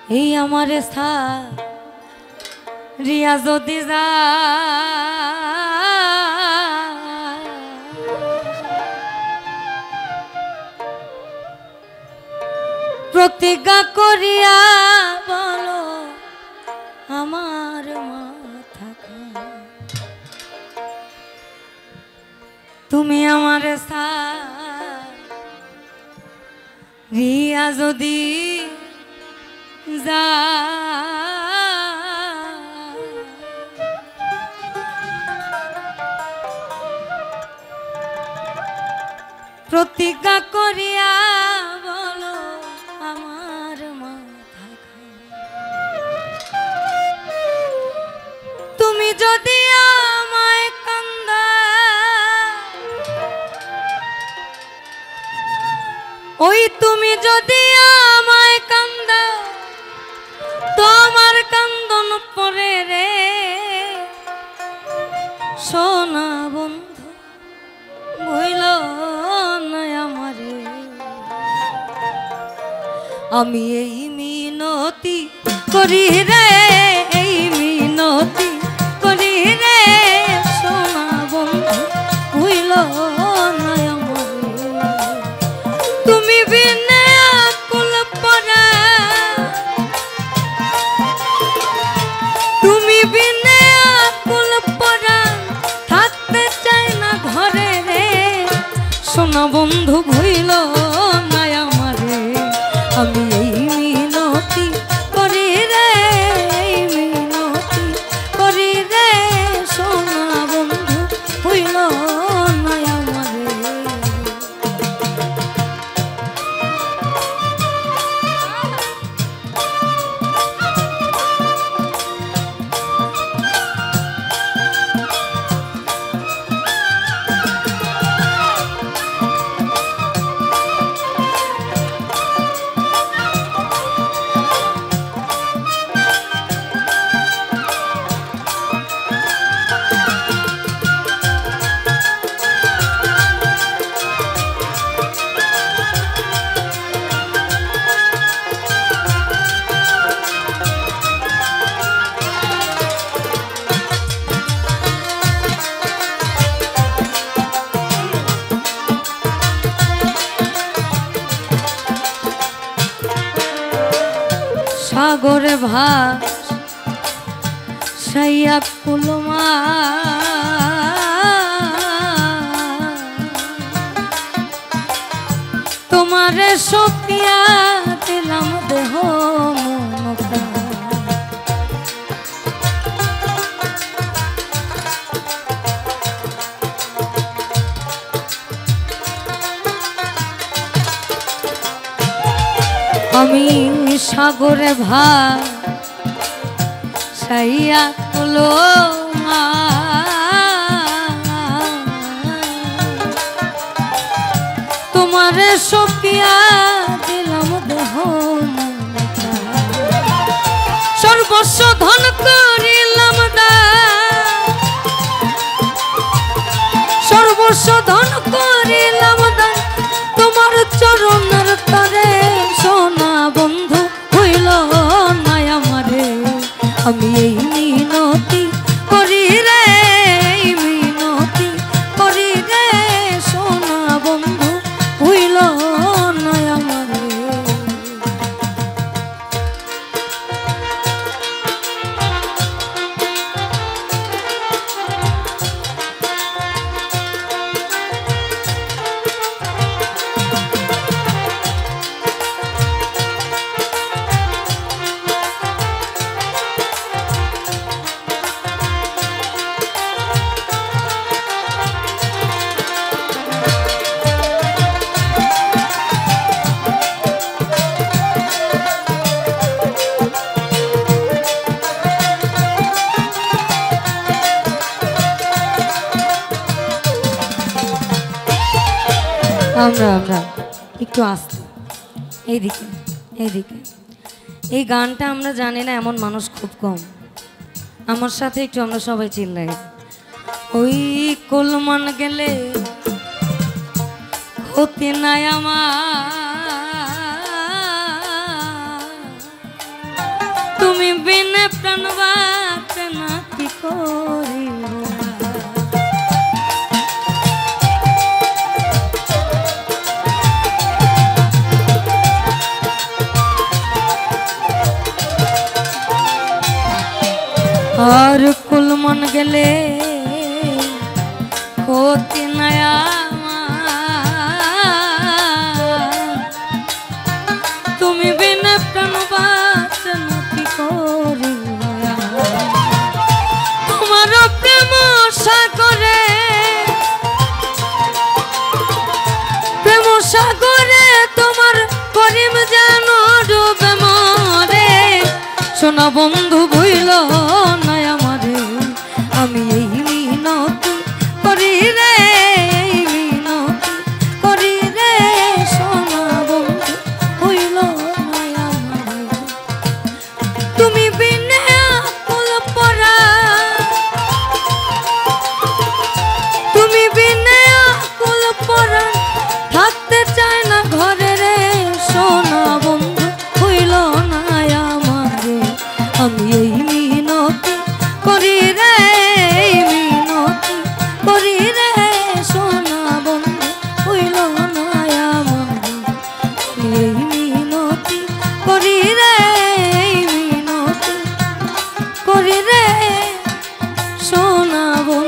এই আমার সা রিয়া যদি যা প্রতিজ্ঞা করিয়া বলো আমার মাথা তুমি আমার সা রিয়া যদি যা প্রতিজ্ঞা করিয়া বলো আমার মাথা তুমি যদি আমায় কান্দা ওই তুমি যদি আমায় কান্দা তোমার কান্দন পরে রে সোনা বন্ধু ভইল না আমারে আমি এই মিনতি করি রে এই মিনতি করি রে সোনা বন্ধু ভইল না আমারে তুমি বিনে আকুল পরা তুমি বিনে আকুল পরা থাকতে চাই না ঘরে রে সোনা বন্ধু ভইল না আমারে আমি এই মিনতি করি রে এই মিনতি করি রে সোনা বন্ধু ভইল না আমারে সাগরে ভাসাইয়া কুলমা তোমারে সপিয়া দিলাম দেহ মমতা আমি সাগরে ভাসাইয়া কুলমা তোমারে সপিয়া দিলাম দেহ মমতা সর্বস্ব ধন করিলাম দান সর্বস্ব ধন করিলাম দান তোমার চরণের তরে সোনা বন্ধু হইল না আমারে আমি এই মিনতি করি রে এই মিনতি করি রে সোনা বন্ধু হইল না আমারে আমরা একটু আসতে এইদিকে এইদিকে এই গানটা আমরা জানি না এমন মানুষ খুব কম আমার সাথে একটু আমরা সবাই চিল্লাই ওই কলমান গেলে ক্ষতি নাই আমার তুমি বিনে প্রাণ বাঁচে না কি করিব আর কুল মন গেলে ক্ষতি নয়া তুমি বিনা প্রাণ বাঁচন কি করি তোমার প্রেম সাগরে তোমার করিম যেন ডুবে মরে সোনা বন্ধু ভুইল না আমারে আমি এই মিনতি করি রে এই মিনতি করি রে সোনা বন্ধু ভুইল না আমারে তুমি বিনে আকুল পরা তুমি বিনে আকুল পরা থাকতে চায় না ঘরে রে সোনা বন্ধু ভুইল না আমারে আমি এই মিনতি করি রে এই মিনতি করি রে সোনা বন্ধু হইল না আমারে আমি এই মিনতি করি রে এই মিনতি করি রে সোনা বন্ধু